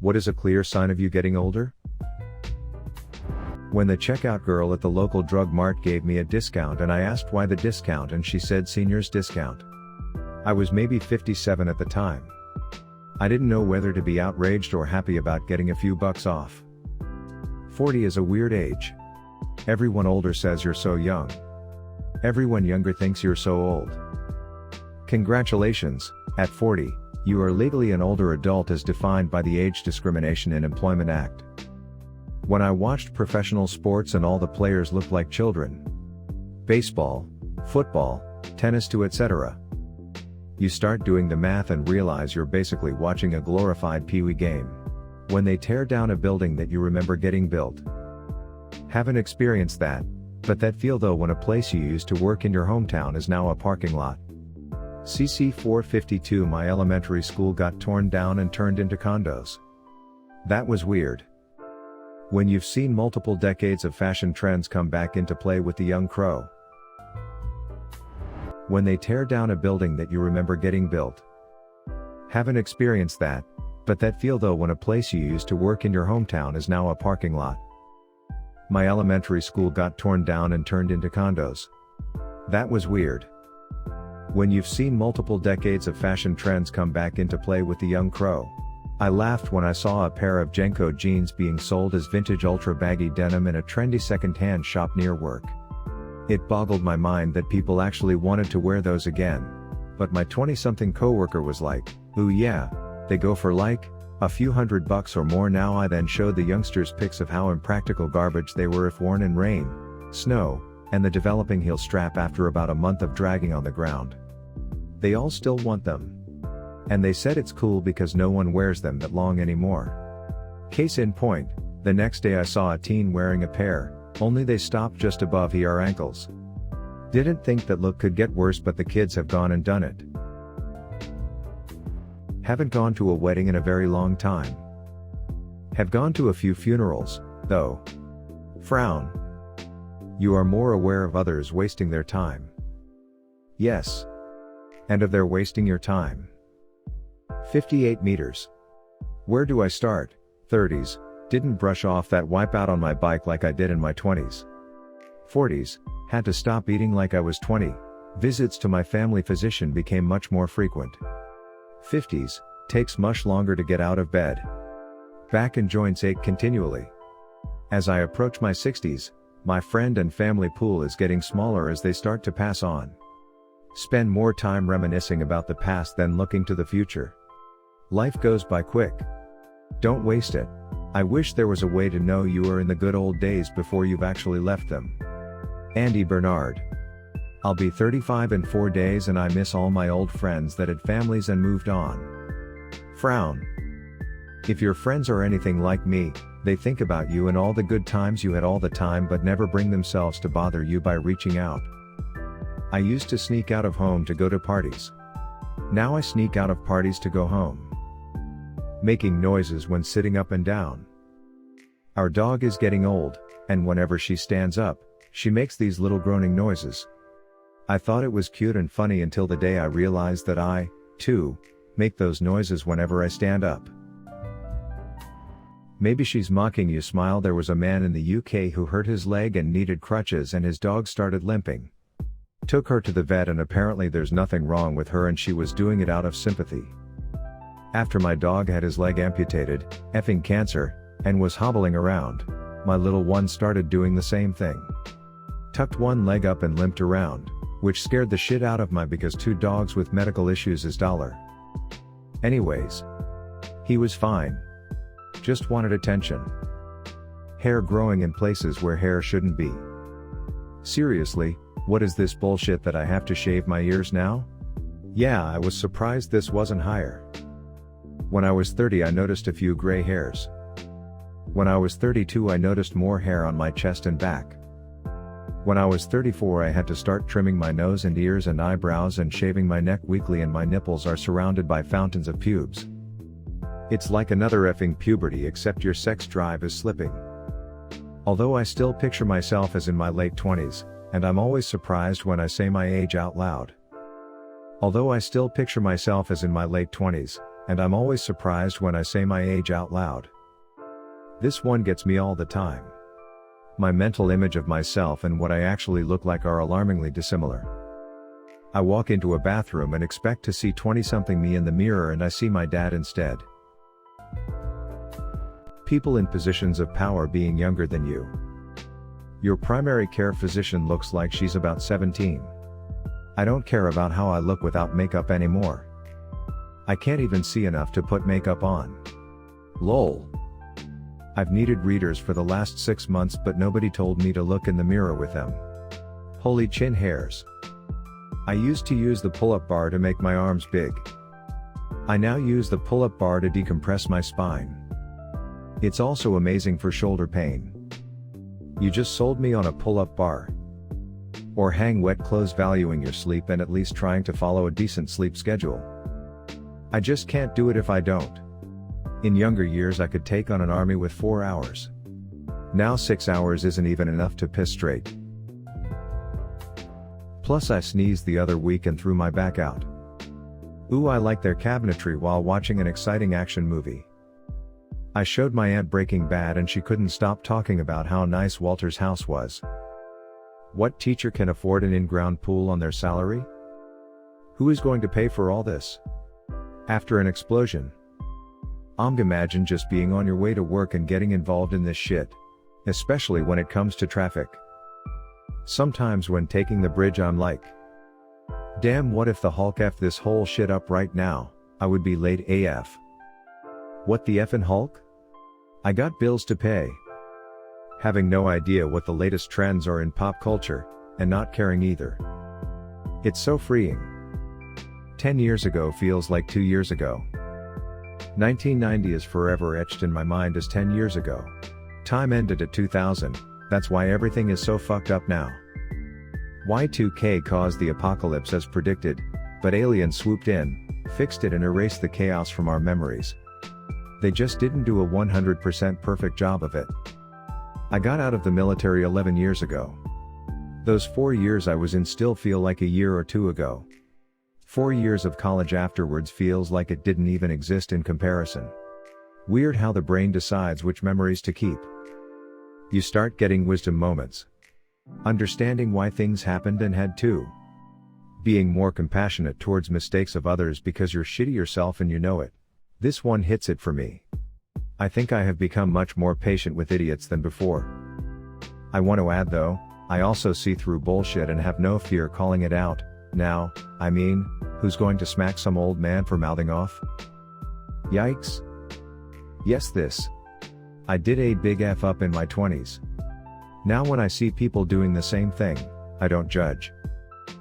What is a clear sign of you getting older? When the checkout girl at the local drug mart gave me a discount and I asked why the discount and she said seniors discount. I was maybe 57 at the time. I didn't know whether to be outraged or happy about getting a few bucks off. 40 is a weird age. Everyone older says you're so young. Everyone younger thinks you're so old. Congratulations, at 40, you are legally an older adult as defined by the Age Discrimination in Employment Act. When I watched professional sports and all the players looked like children. Baseball, football, tennis too, etc. You start doing the math and realize you're basically watching a glorified Pee-wee game. When they tear down a building that you remember getting built. Haven't experienced that, but that feel though when a place you used to work in your hometown is now a parking lot. CC 452. My elementary school got torn down and turned into condos. That was weird. When you've seen multiple decades of fashion trends come back into play with the young crow. When they tear down a building that you remember getting built. Haven't experienced that, but that feel though when a place you used to work in your hometown is now a parking lot. My elementary school got torn down and turned into condos. That was weird. When you've seen multiple decades of fashion trends come back into play with the young crow. I laughed when I saw a pair of Jenko jeans being sold as vintage ultra baggy denim in a trendy second-hand shop near work. It boggled my mind that people actually wanted to wear those again. But my 20-something coworker was like, "Ooh yeah, they go for like a few $100 or more now." I then showed the youngsters pics of how impractical garbage they were if worn in rain, snow, and the developing heel strap after about a month of dragging on the ground. They all still want them. And they said it's cool because no one wears them that long anymore. Case in point, the next day I saw a teen wearing a pair, only they stopped just above her ankles. Didn't think that look could get worse, but the kids have gone and done it. Haven't gone to a wedding in a very long time. Have gone to a few funerals, though. Frown. You are more aware of others wasting their time. Yes. And of their wasting your time. 58 meters. Where do I start? 30s, didn't brush off that wipeout on my bike like I did in my 20s. 40s, had to stop eating like I was 20. Visits to my family physician became much more frequent. 50s, takes much longer to get out of bed. Back and joints ache continually. As I approach my 60s, my friend and family pool is getting smaller as they start to pass on. Spend more time reminiscing about the past than looking to the future. Life goes by quick. Don't waste it. I wish there was a way to know you are in the good old days before you've actually left them. Andy Bernard. I'll be 35 in 4 days and I miss all my old friends that had families and moved on. Frown. If your friends are anything like me, they think about you and all the good times you had all the time but never bring themselves to bother you by reaching out. I used to sneak out of home to go to parties. Now I sneak out of parties to go home. Making noises when sitting up and down. Our dog is getting old, and whenever she stands up, she makes these little groaning noises. I thought it was cute and funny until the day I realized that I, too, make those noises whenever I stand up. Maybe she's mocking you. Smile. There was a man in the UK who hurt his leg and needed crutches and his dog started limping. Took her to the vet and apparently there's nothing wrong with her and she was doing it out of sympathy. After my dog had his leg amputated, effing cancer, and was hobbling around, my little one started doing the same thing. Tucked one leg up and limped around, which scared the shit out of my because 2 dogs with medical issues is $. Anyways. He was fine. Just wanted attention. Hair growing in places where hair shouldn't be. Seriously, what is this bullshit that I have to shave my ears now? Yeah, I was surprised this wasn't higher. When I was 30 I noticed a few gray hairs. When I was 32 I noticed more hair on my chest and back. When I was 34 I had to start trimming my nose and ears and eyebrows and shaving my neck weekly and my nipples are surrounded by fountains of pubes. It's like another effing puberty except your sex drive is slipping. Although I still picture myself as in my late 20s, and I'm always surprised when I say my age out loud. Although I still picture myself as in my late 20s, and I'm always surprised when I say my age out loud. This one gets me all the time. My mental image of myself and what I actually look like are alarmingly dissimilar. I walk into a bathroom and expect to see 20-something me in the mirror, and I see my dad instead. People in positions of power being younger than you. Your primary care physician looks like she's about 17. I don't care about how I look without makeup anymore. I can't even see enough to put makeup on. Lol. I've needed readers for the last 6 months, but nobody told me to look in the mirror with them. Holy chin hairs. I used to use the pull-up bar to make my arms big. I now use the pull-up bar to decompress my spine. It's also amazing for shoulder pain. You just sold me on a pull-up bar. Or hang wet clothes, valuing your sleep and at least trying to follow a decent sleep schedule. I just can't do it if I don't. In younger years I could take on an army with 4 hours. Now 6 hours isn't even enough to piss straight. Plus I sneezed the other week and threw my back out. Ooh, I like their cabinetry while watching an exciting action movie. I showed my aunt Breaking Bad and she couldn't stop talking about how nice Walter's house was. What teacher can afford an in-ground pool on their salary? Who is going to pay for all this? After an explosion. Imagine just being on your way to work and getting involved in this shit. Especially when it comes to traffic. Sometimes when taking the bridge I'm like, damn, what if the Hulk F this whole shit up right now? I would be late AF. What the effin' Hulk? I got bills to pay. Having no idea what the latest trends are in pop culture, and not caring either. It's so freeing. 10 years ago feels like 2 years ago. 1990 is forever etched in my mind as 10 years ago. Time ended at 2000, that's why everything is so fucked up now. Y2K caused the apocalypse as predicted, but aliens swooped in, fixed it and erased the chaos from our memories. They just didn't do a 100% perfect job of it. I got out of the military 11 years ago. Those 4 years I was in still feel like a year or two ago. 4 years of college afterwards feels like it didn't even exist in comparison. Weird how the brain decides which memories to keep. You start getting wisdom moments. Understanding why things happened and had to. Being more compassionate towards mistakes of others because you're shitty yourself and you know it. This one hits it for me. I think I have become much more patient with idiots than before. I want to add though, I also see through bullshit and have no fear calling it out. Now, I mean, who's going to smack some old man for mouthing off? Yikes. Yes, this. I did a big F up in my 20s. Now when I see people doing the same thing, I don't judge.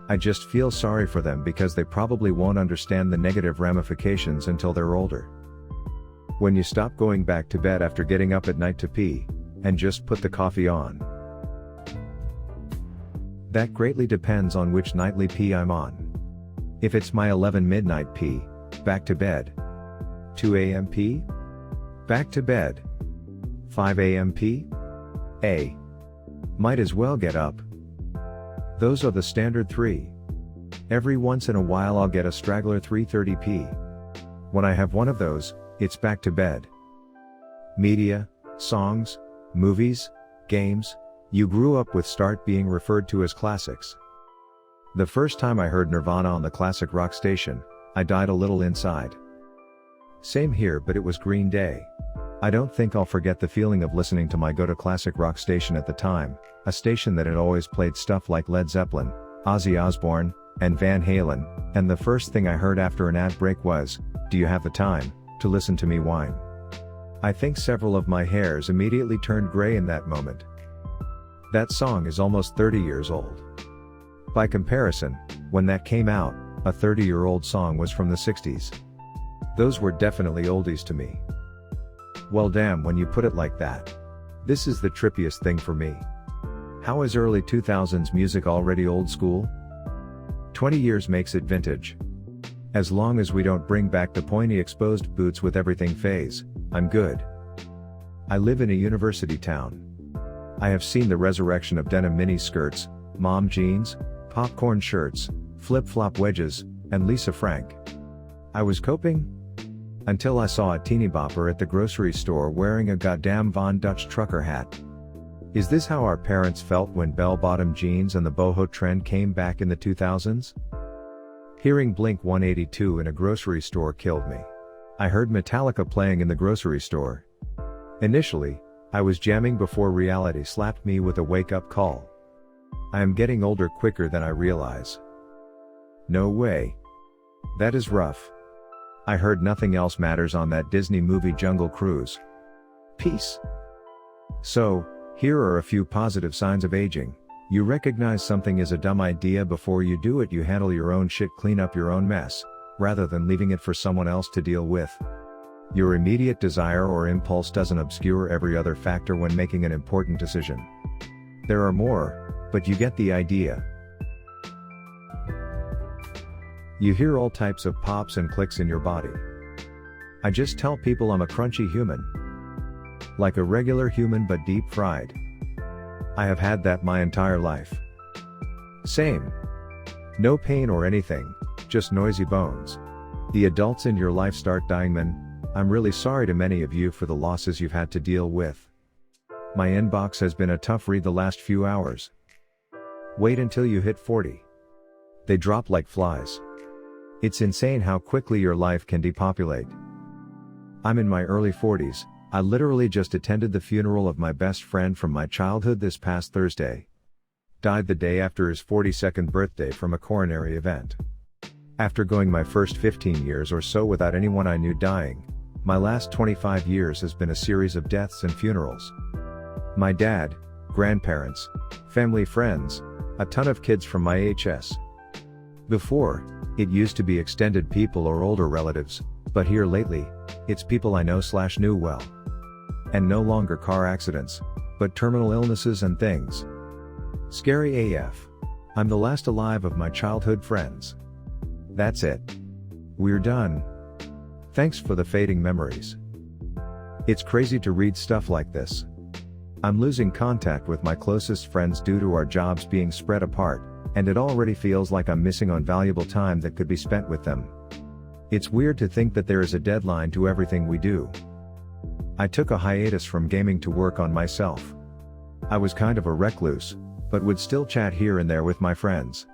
I just feel sorry for them because they probably won't understand the negative ramifications until they're older. When you stop going back to bed after getting up at night to pee, and just put the coffee on. That greatly depends on which nightly pee I'm on. If it's my 11 midnight pee, back to bed. 2 a.m. pee? Back to bed. 5 a.m. pee? Might as well get up. Those are the standard 3. Every once in a while I'll get a straggler 3:30 p. When I have one of those, it's back to bed. Media, songs, movies, games, you grew up with start being referred to as classics. The first time I heard Nirvana on the classic rock station, I died a little inside. Same here, but it was Green Day. I don't think I'll forget the feeling of listening to my go-to classic rock station at the time, a station that had always played stuff like Led Zeppelin, Ozzy Osbourne, and Van Halen, and the first thing I heard after an ad break was, "Do you have the time to listen to me whine?" I think several of my hairs immediately turned gray in that moment. That song is almost 30 years old. By comparison, when that came out, a 30-year-old song was from the 60s. Those were definitely oldies to me. Well, damn, when you put it like that. This is the trippiest thing for me. How is early 2000s music already old school? 20 years makes it vintage. As long as we don't bring back the pointy exposed boots with everything phase, I'm good. I live in a university town. I have seen the resurrection of denim mini skirts, mom jeans, popcorn shirts, flip-flop wedges, and Lisa Frank. I was coping? Until I saw a teeny bopper at the grocery store wearing a goddamn Von Dutch trucker hat. Is this how our parents felt when bell-bottom jeans and the boho trend came back in the 2000s? Hearing Blink 182 in a grocery store killed me. I heard Metallica playing in the grocery store. Initially, I was jamming before reality slapped me with a wake-up call. I am getting older quicker than I realize. No way. That is rough. I heard Nothing Else Matters on that Disney movie Jungle Cruise. Peace. So, here are a few positive signs of aging. You recognize something is a dumb idea before you do it. You handle your own shit, clean up your own mess, rather than leaving it for someone else to deal with. Your immediate desire or impulse doesn't obscure every other factor when making an important decision. There are more, but you get the idea. You hear all types of pops and clicks in your body. I just tell people I'm a crunchy human. Like a regular human but deep fried. I have had that my entire life. Same. No pain or anything, just noisy bones. The adults in your life start dying. I'm really sorry to many of you for the losses you've had to deal with. My inbox has been a tough read the last few hours. Wait until you hit 40. They drop like flies. It's insane how quickly your life can depopulate. I'm in my early 40s, I literally just attended the funeral of my best friend from my childhood this past Thursday. Died the day after his 42nd birthday from a coronary event. After going my first 15 years or so without anyone I knew dying, my last 25 years has been a series of deaths and funerals. My dad, grandparents, family friends, a ton of kids from my HS. Before, it used to be extended people or older relatives, but here lately, it's people I know/knew well. And no longer car accidents, but terminal illnesses and things. Scary AF. I'm the last alive of my childhood friends. That's it. We're done. Thanks for the fading memories. It's crazy to read stuff like this. I'm losing contact with my closest friends due to our jobs being spread apart, and it already feels like I'm missing on valuable time that could be spent with them. It's weird to think that there is a deadline to everything we do. I took a hiatus from gaming to work on myself. I was kind of a recluse, but would still chat here and there with my friends.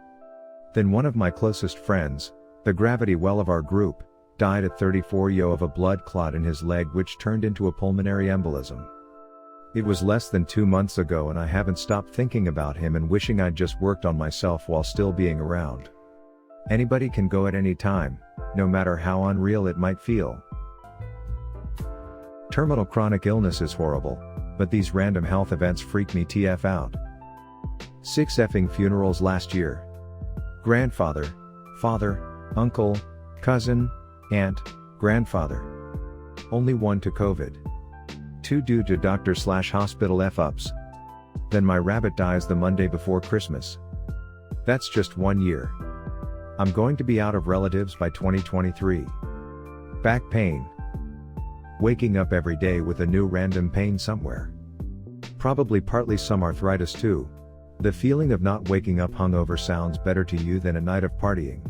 Then one of my closest friends, the gravity well of our group, died at 34 of a blood clot in his leg which turned into a pulmonary embolism. It was less than 2 months ago and I haven't stopped thinking about him and wishing I'd just worked on myself while still being around. Anybody can go at any time, no matter how unreal it might feel. Terminal chronic illness is horrible, but these random health events freak me TF out. 6 effing funerals last year. Grandfather, father, uncle, cousin, aunt, grandfather. Only 1 to COVID. 2 due to doctor/hospital F-ups. Then my rabbit dies the Monday before Christmas. That's just 1 year. I'm going to be out of relatives by 2023. Back pain. Waking up every day with a new random pain somewhere. Probably partly some arthritis too. The feeling of not waking up hungover sounds better to you than a night of partying.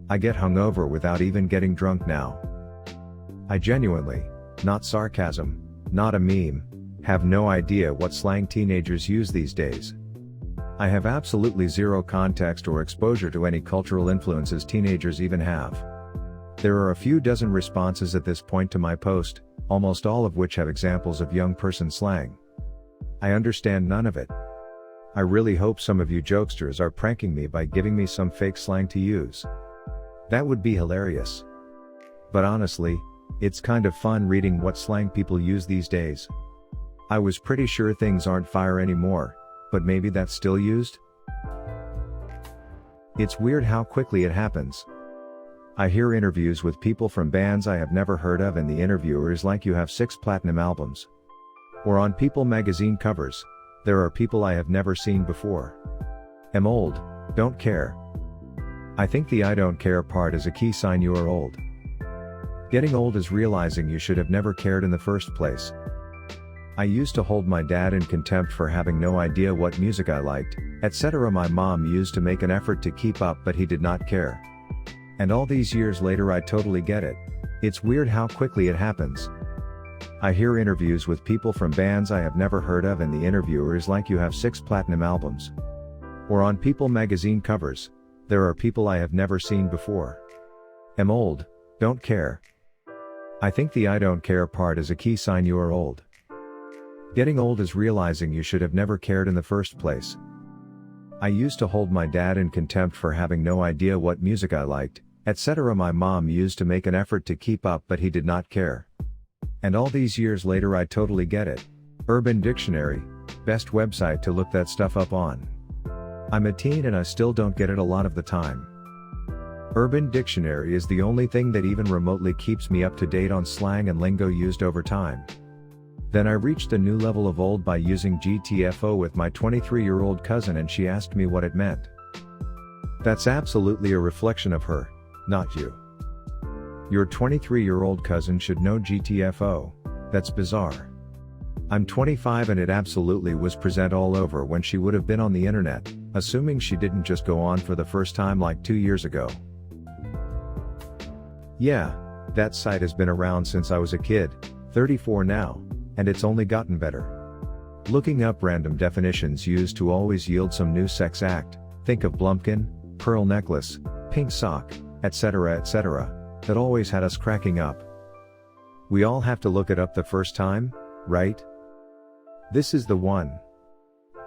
I get hungover without even getting drunk now. I genuinely, not sarcasm, not a meme, have no idea what slang teenagers use these days. I have absolutely zero context or exposure to any cultural influences teenagers even have. There are a few dozen responses at this point to my post, almost all of which have examples of young person slang. I understand none of it. I really hope some of you jokesters are pranking me by giving me some fake slang to use. That would be hilarious. But honestly, it's kind of fun reading what slang people use these days. I was pretty sure things aren't fire anymore, but maybe that's still used? It's weird how quickly it happens. I hear interviews with people from bands I have never heard of and the interviewer is like you have 6 platinum albums. Or on People magazine covers, there are people I have never seen before. Am old, don't care. I think the I don't care part is a key sign you are old. Getting old is realizing you should have never cared in the first place. I used to hold my dad in contempt for having no idea what music I liked, etc. My mom used to make an effort to keep up but he did not care. And all these years later I totally get it. It's weird how quickly it happens. I hear interviews with people from bands I have never heard of and the interviewer is like, you have 6 platinum albums. Or on People magazine covers, there are people I have never seen before. Am old, don't care. I think the I don't care part is a key sign you are old. Getting old is realizing you should have never cared in the first place. I used to hold my dad in contempt for having no idea what music I liked, etc. My mom used to make an effort to keep up, but he did not care. And all these years later I totally get it. Urban Dictionary, best website to look that stuff up on. I'm a teen and I still don't get it a lot of the time. Urban Dictionary is the only thing that even remotely keeps me up to date on slang and lingo used over time. Then I reached a new level of old by using GTFO with my 23-year-old cousin and she asked me what it meant. That's absolutely a reflection of her, not you. Your 23-year-old cousin should know GTFO, that's bizarre. I'm 25 and it absolutely was present all over when she would have been on the internet, assuming she didn't just go on for the first time like 2 years ago. Yeah, that site has been around since I was a kid, 34 now. And it's only gotten better. Looking up random definitions used to always yield some new sex act, think of Blumpkin, pearl necklace, pink sock, etc. That always had us cracking up. We all have to look it up the first time, right? This is the one.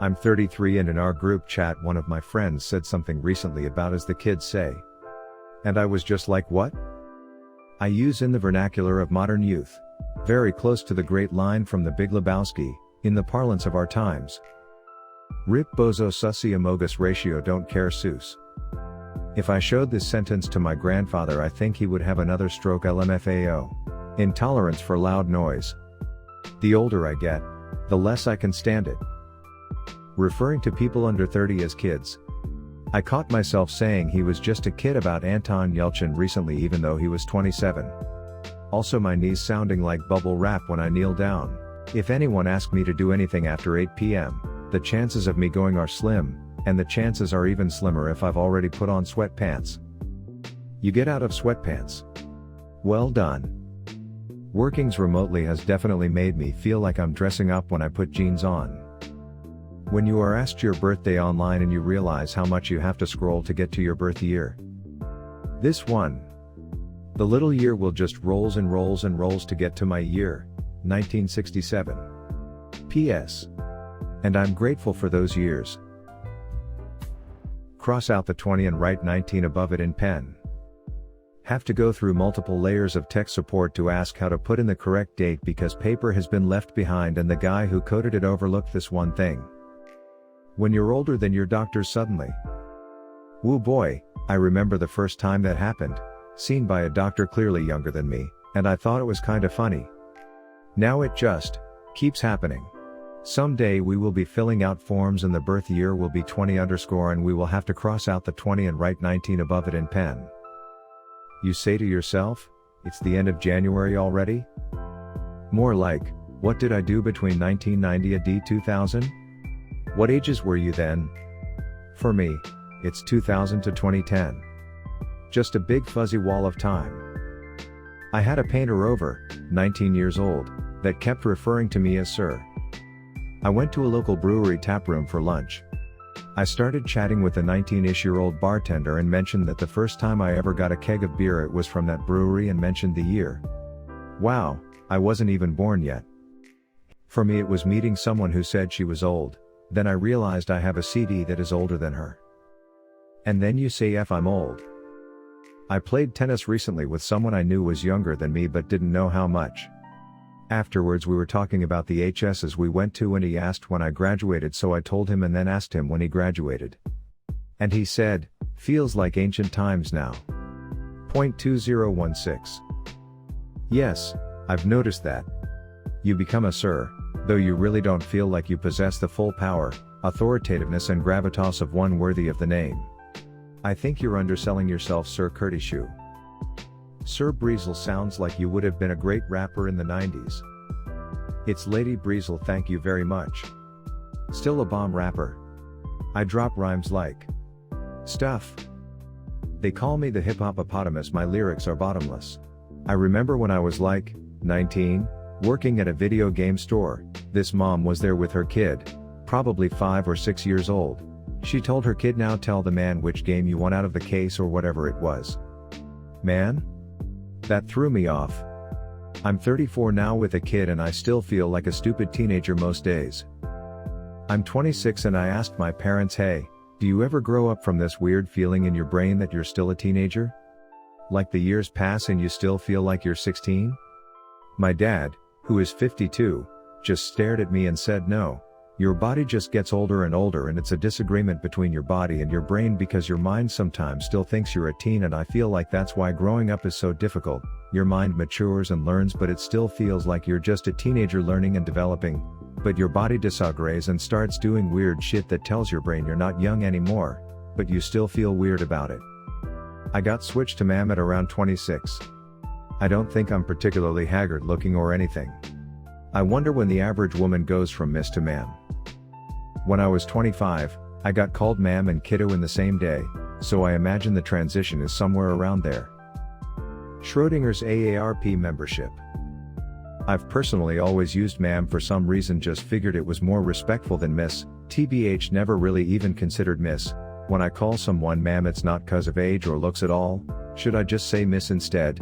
I'm 33 and in our group chat one of my friends said something recently about as the kids say. And I was just like, what? I use in the vernacular of modern youth. Very close to the great line from The Big Lebowski, in the parlance of our times. Rip bozo sussy amogus ratio don't care Seuss. If I showed this sentence to my grandfather I think he would have another stroke LMFAO. Intolerance for loud noise. The older I get, the less I can stand it. Referring to people under 30 as kids. I caught myself saying he was just a kid about Anton Yelchin recently even though he was 27. Also my knees sounding like bubble wrap when I kneel down. If anyone asked me to do anything after 8 p.m., the chances of me going are slim, and the chances are even slimmer if I've already put on sweatpants. You get out of sweatpants. Well done. Workings remotely has definitely made me feel like I'm dressing up when I put jeans on. When you are asked your birthday online and you realize how much you have to scroll to get to your birth year. This one. The little year will just rolls and rolls and rolls to get to my year, 1967. P.S. And I'm grateful for those years. Cross out the 20 and write 19 above it in pen. Have to go through multiple layers of tech support to ask how to put in the correct date because paper has been left behind and the guy who coded it overlooked this one thing. When you're older than your doctors suddenly. Woo boy, I remember the first time that happened. Seen by a doctor clearly younger than me, and I thought it was kinda funny. Now it just keeps happening. Someday we will be filling out forms and the birth year will be 20 underscore and we will have to cross out the 20 and write 19 above it in pen. You say to yourself, it's the end of January already? More like, what did I do between 1990 and 2000? What ages were you then? For me, it's 2000 to 2010. Just a big fuzzy wall of time. I had a painter over, 19 years old, that kept referring to me as sir. I went to a local brewery taproom for lunch. I started chatting with the 19-ish-year-old bartender and mentioned that the first time I ever got a keg of beer it was from that brewery and mentioned the year. Wow, I wasn't even born yet. For me it was meeting someone who said she was old, then I realized I have a CD that is older than her. And then you say I'm old. I played tennis recently with someone I knew was younger than me but didn't know how much. Afterwards we were talking about the HSs we went to and he asked when I graduated so I told him and then asked him when he graduated. And he said, feels like ancient times now. 2016. Yes, I've noticed that. You become a sir, though you really don't feel like you possess the full power, authoritativeness and gravitas of one worthy of the name. I think you're underselling yourself, Sir Curtishoe. Sir Breezel sounds like you would have been a great rapper in the 90s. It's Lady Breezel, thank you very much. Still a bomb rapper. I drop rhymes like stuff. They call me the hip-hop-opotamus, my lyrics are bottomless. I remember when I was like 19, working at a video game store. This mom was there with her kid, probably 5 or 6 years old. She told her kid, "Now tell the man which game you want out of the case," or whatever it was. Man? That threw me off. I'm 34 now with a kid and I still feel like a stupid teenager most days. I'm 26 and I asked my parents, "Hey, do you ever grow up from this weird feeling in your brain that you're still a teenager? Like the years pass and you still feel like you're 16? My dad, who is 52, just stared at me and said, "No. Your body just gets older and older, and it's a disagreement between your body and your brain because your mind sometimes still thinks you're a teen, and I feel like that's why growing up is so difficult. Your mind matures and learns, but it still feels like you're just a teenager learning and developing. But your body disagrees and starts doing weird shit that tells your brain you're not young anymore, but you still feel weird about it." I got switched to ma'am at around 26. I don't think I'm particularly haggard looking or anything. I wonder when the average woman goes from miss to ma'am. When I was 25, I got called ma'am and kiddo in the same day, so I imagine the transition is somewhere around there. Schrodinger's AARP membership. I've personally always used ma'am for some reason, just figured it was more respectful than miss. TBH, never really even considered miss. When I call someone ma'am, it's not cause of age or looks at all. Should I just say miss instead?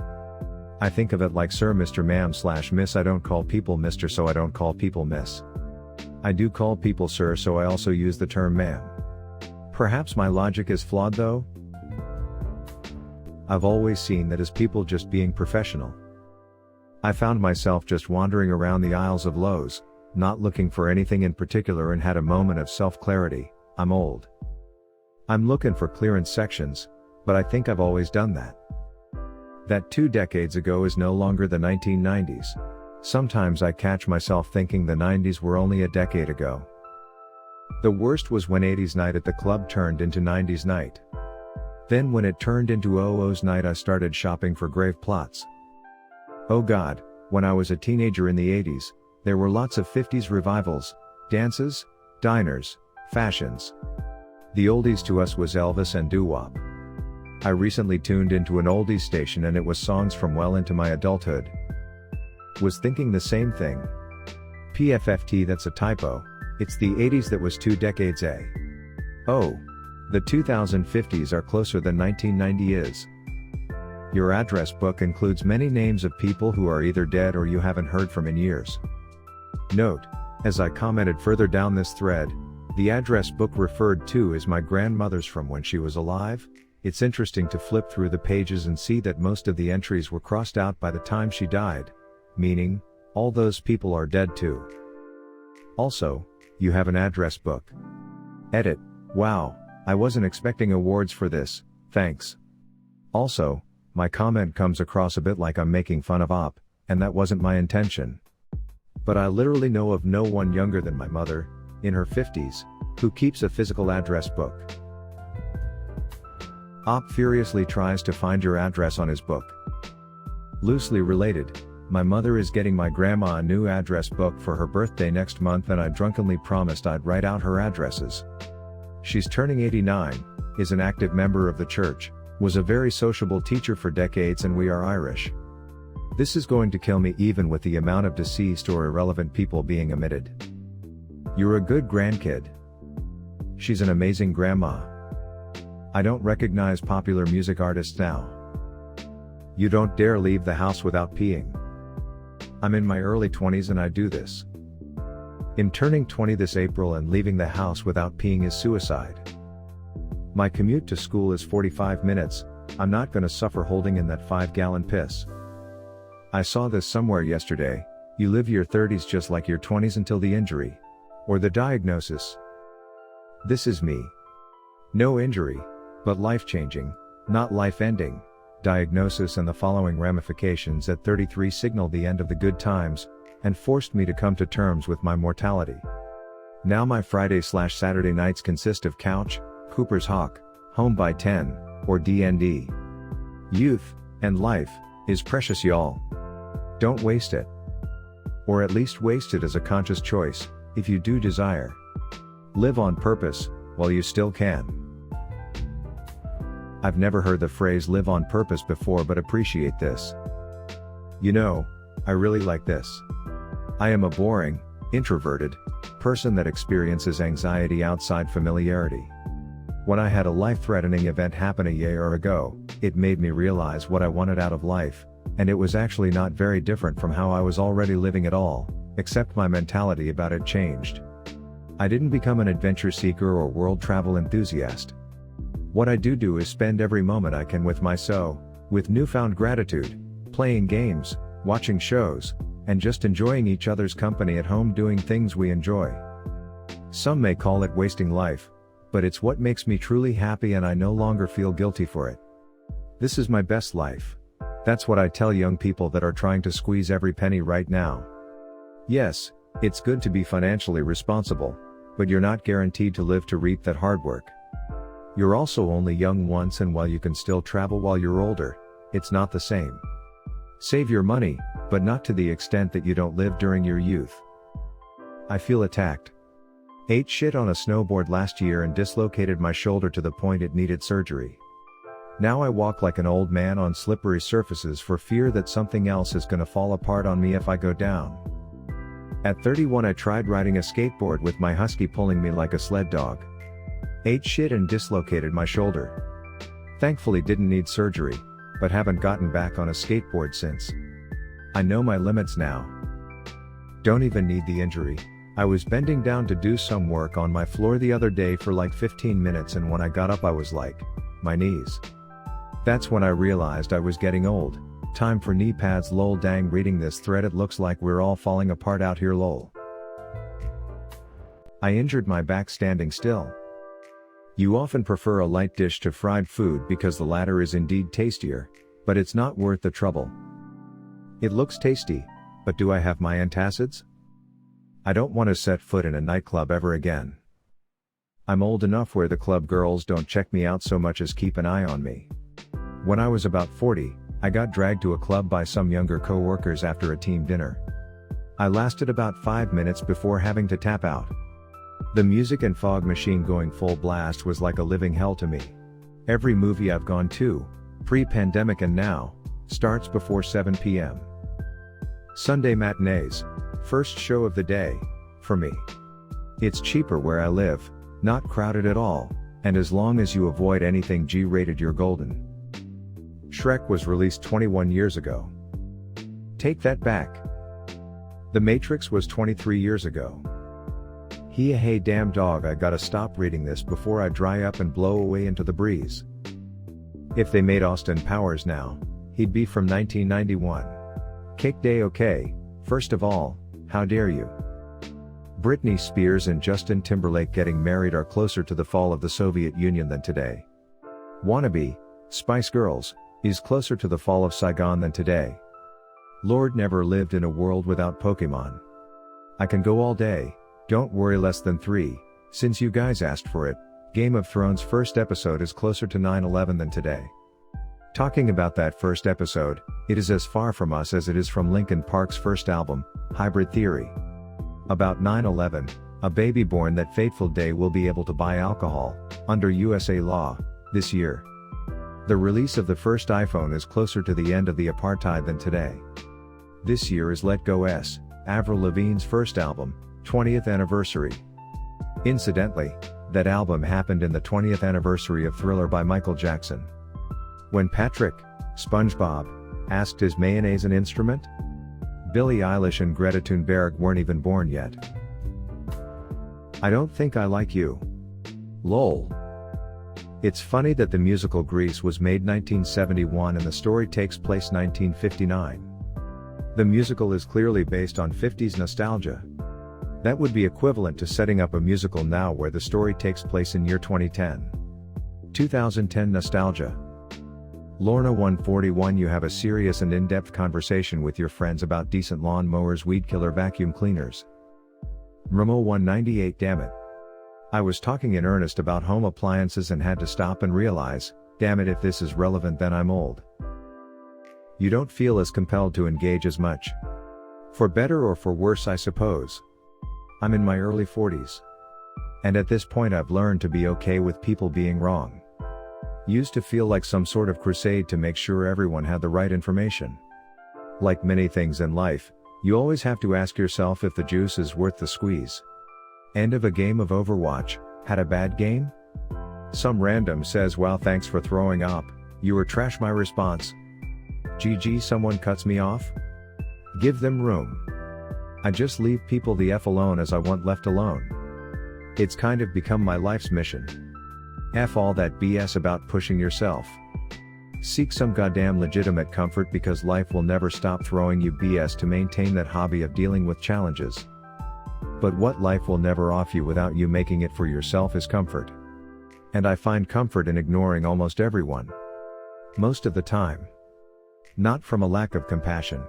I think of it like sir, Mr. ma'am/miss. I don't call people Mr., so I don't call people miss. I do call people sir, so I also use the term ma'am. Perhaps my logic is flawed though? I've always seen that as people just being professional. I found myself just wandering around the aisles of Lowe's, not looking for anything in particular, and had a moment of self-clarity. I'm old. I'm looking for clearance sections, but I think I've always done that. That 2 decades ago is no longer the 1990s. Sometimes I catch myself thinking the 90s were only a decade ago. The worst was when 80s night at the club turned into 90s night. Then when it turned into 00s night, I started shopping for grave plots. Oh God, when I was a teenager in the 80s, there were lots of 50s revivals, dances, diners, fashions. The oldies to us was Elvis and doo-wop. I recently tuned into an oldies station and it was songs from well into my adulthood. Was thinking the same thing. PFFT, that's a typo. It's the 80s that was 2 decades a. Oh. The 2050s are closer than 1990 is. Your address book includes many names of people who are either dead or you haven't heard from in years. Note, as I commented further down this thread, the address book referred to is my grandmother's from when she was alive. It's interesting to flip through the pages and see that most of the entries were crossed out by the time she died, meaning, all those people are dead too. Also, you have an address book. Edit. Wow, I wasn't expecting awards for this, thanks. Also, my comment comes across a bit like I'm making fun of OP, and that wasn't my intention. But I literally know of no one younger than my mother, in her 50s, who keeps a physical address book. OP furiously tries to find your address on his book. Loosely related, my mother is getting my grandma a new address book for her birthday next month, and I drunkenly promised I'd write out her addresses. She's turning 89, is an active member of the church, was a very sociable teacher for decades, and we are Irish. This is going to kill me even with the amount of deceased or irrelevant people being omitted. You're a good grandkid. She's an amazing grandma. I don't recognize popular music artists now. You don't dare leave the house without peeing. I'm in my early 20s and I do this. I'm turning 20 this April, and leaving the house without peeing is suicide. My commute to school is 45 minutes, I'm not gonna suffer holding in that 5-gallon piss. I saw this somewhere yesterday, you live your 30s just like your 20s until the injury. Or the diagnosis. This is me. No injury, but life-changing, not life-ending, diagnosis, and the following ramifications at 33 signal the end of the good times, and forced me to come to terms with my mortality. Now my Friday/Saturday nights consist of couch, Cooper's Hawk, Home by 10, or D&D. Youth, and life, is precious, y'all. Don't waste it. Or at least waste it as a conscious choice, if you do desire. Live on purpose, while you still can. I've never heard the phrase live on purpose before, but appreciate this. You know, I really like this. I am a boring, introverted person that experiences anxiety outside familiarity. When I had a life-threatening event happen a year ago, it made me realize what I wanted out of life, and it was actually not very different from how I was already living at all, except my mentality about it changed. I didn't become an adventure seeker or world travel enthusiast. What I do is spend every moment I can with newfound gratitude, playing games, watching shows, and just enjoying each other's company at home doing things we enjoy. Some may call it wasting life, but it's what makes me truly happy and I no longer feel guilty for it. This is my best life. That's what I tell young people that are trying to squeeze every penny right now. Yes, it's good to be financially responsible, but you're not guaranteed to live to reap that hard work. You're also only young once, and while you can still travel while you're older, it's not the same. Save your money, but not to the extent that you don't live during your youth. I feel attacked. Ate shit on a snowboard last year and dislocated my shoulder to the point it needed surgery. Now I walk like an old man on slippery surfaces for fear that something else is gonna fall apart on me if I go down. At 31 I tried riding a skateboard with my husky pulling me like a sled dog. Ate shit and dislocated my shoulder. Thankfully didn't need surgery, but haven't gotten back on a skateboard since. I know my limits now. Don't even need the injury. I was bending down to do some work on my floor the other day for like 15 minutes, and when I got up I was like, my knees. That's when I realized I was getting old. Time for knee pads lol. Dang, reading this thread it looks like we're all falling apart out here lol. I injured my back standing still. You often prefer a light dish to fried food because the latter is indeed tastier, but it's not worth the trouble. It looks tasty, but do I have my antacids? I don't want to set foot in a nightclub ever again. I'm old enough where the club girls don't check me out so much as keep an eye on me. When I was about 40, I got dragged to a club by some younger co-workers after a team dinner. I lasted about 5 minutes before having to tap out. The music and fog machine going full blast was like a living hell to me. Every movie I've gone to, pre-pandemic and now, starts before 7 p.m. Sunday matinees, first show of the day, for me. It's cheaper where I live, not crowded at all, and as long as you avoid anything G-rated you're golden. Shrek was released 21 years ago. Take that back. The Matrix was 23 years ago. Hey damn dog, I gotta stop reading this before I dry up and blow away into the breeze. If they made Austin Powers now, he'd be from 1991. Kick day. Okay, first of all, how dare you? Britney Spears and Justin Timberlake getting married are closer to the fall of the Soviet Union than today. Wannabe, Spice Girls, is closer to the fall of Saigon than today. Lord never lived in a world without Pokemon. I can go all day, don't worry. Less than 3, since you guys asked for it, Game of Thrones first episode is closer to 9/11 than today. Talking about that first episode, it is as far from us as it is from Linkin Park's first album, Hybrid Theory. About 9/11, a baby born that fateful day will be able to buy alcohol, under USA law, this year. The release of the first iPhone is closer to the end of the apartheid than today. This year is Let Go's, Avril Lavigne's first album, 20th anniversary. Incidentally, that album happened in the 20th anniversary of Thriller by Michael Jackson. When Patrick, SpongeBob, asked is mayonnaise an instrument? Billie Eilish and Greta Thunberg weren't even born yet. I don't think I like you. Lol. It's funny that the musical Grease was made 1971 and the story takes place 1959. The musical is clearly based on 50s nostalgia. That would be equivalent to setting up a musical now where the story takes place in year 2010. 2010 nostalgia. Lorna 141, you have a serious and in-depth conversation with your friends about decent lawn mowers, weed killer, vacuum cleaners. Remo 198, damn it. I was talking in earnest about home appliances and had to stop and realize, damn it, if this is relevant then I'm old. You don't feel as compelled to engage as much. For better or for worse, I suppose. I'm in my early 40s. And at this point I've learned to be okay with people being wrong. Used to feel like some sort of crusade to make sure everyone had the right information. Like many things in life, you always have to ask yourself if the juice is worth the squeeze. End of a game of Overwatch, had a bad game? Some random says wow thanks for throwing up, you were trash. My response: GG. Someone cuts me off? Give them room. I just leave people the F alone as I want left alone. It's kind of become my life's mission. F all that BS about pushing yourself. Seek some goddamn legitimate comfort because life will never stop throwing you BS to maintain that hobby of dealing with challenges. But what life will never offer you without you making it for yourself is comfort. And I find comfort in ignoring almost everyone. Most of the time. Not from a lack of compassion.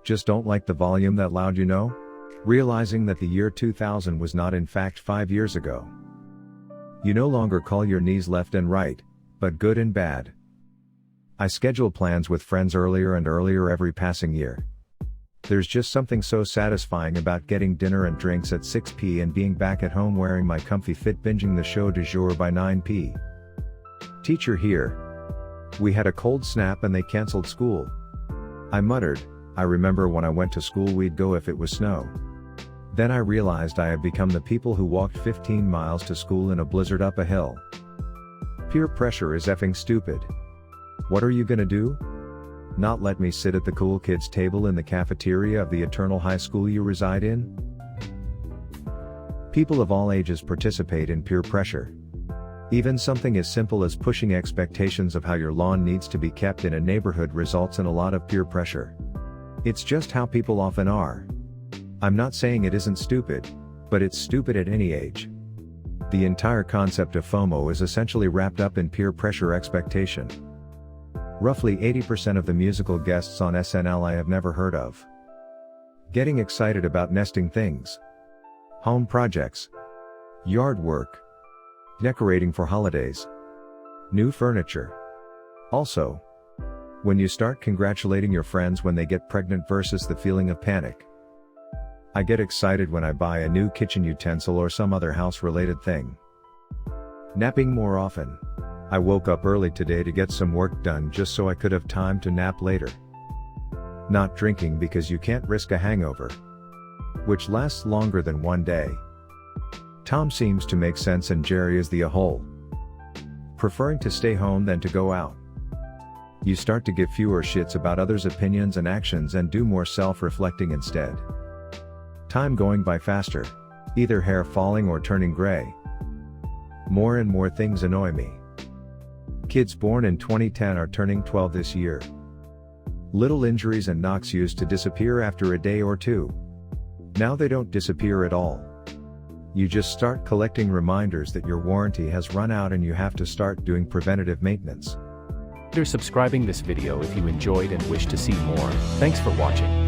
Just don't like the volume that loud, you know? Realizing that the year 2000 was not in fact 5 years ago. You no longer call your knees left and right, but good and bad. I schedule plans with friends earlier and earlier every passing year. There's just something so satisfying about getting dinner and drinks at 6 p.m. and being back at home wearing my comfy fit binging the show du jour by 9 p.m. Teacher here. We had a cold snap and they cancelled school. I muttered, I remember when I went to school we'd go if it was snow. Then I realized I had become the people who walked 15 miles to school in a blizzard up a hill. Peer pressure is effing stupid. What are you gonna do? Not let me sit at the cool kids table in the cafeteria of the eternal high school you reside in? People of all ages participate in peer pressure. Even something as simple as pushing expectations of how your lawn needs to be kept in a neighborhood results in a lot of peer pressure. It's just how people often are. I'm not saying it isn't stupid, but it's stupid at any age. The entire concept of FOMO is essentially wrapped up in peer pressure expectation. Roughly 80% of the musical guests on SNL I have never heard of. Getting excited about nesting things. Home projects. Yard work. Decorating for holidays. New furniture. Also, when you start congratulating your friends when they get pregnant versus the feeling of panic. I get excited when I buy a new kitchen utensil or some other house-related thing. Napping more often. I woke up early today to get some work done just so I could have time to nap later. Not drinking because you can't risk a hangover, which lasts longer than one day. Tom seems to make sense and Jerry is the a-hole. Preferring to stay home than to go out. You start to give fewer shits about others' opinions and actions and do more self-reflecting instead. Time going by faster. Either hair falling or turning gray. More and more things annoy me. Kids born in 2010 are turning 12 this year. Little injuries and knocks used to disappear after a day or two. Now they don't disappear at all. You just start collecting reminders that your warranty has run out and you have to start doing preventative maintenance. Consider subscribing this video if you enjoyed and wish to see more. Thanks for watching.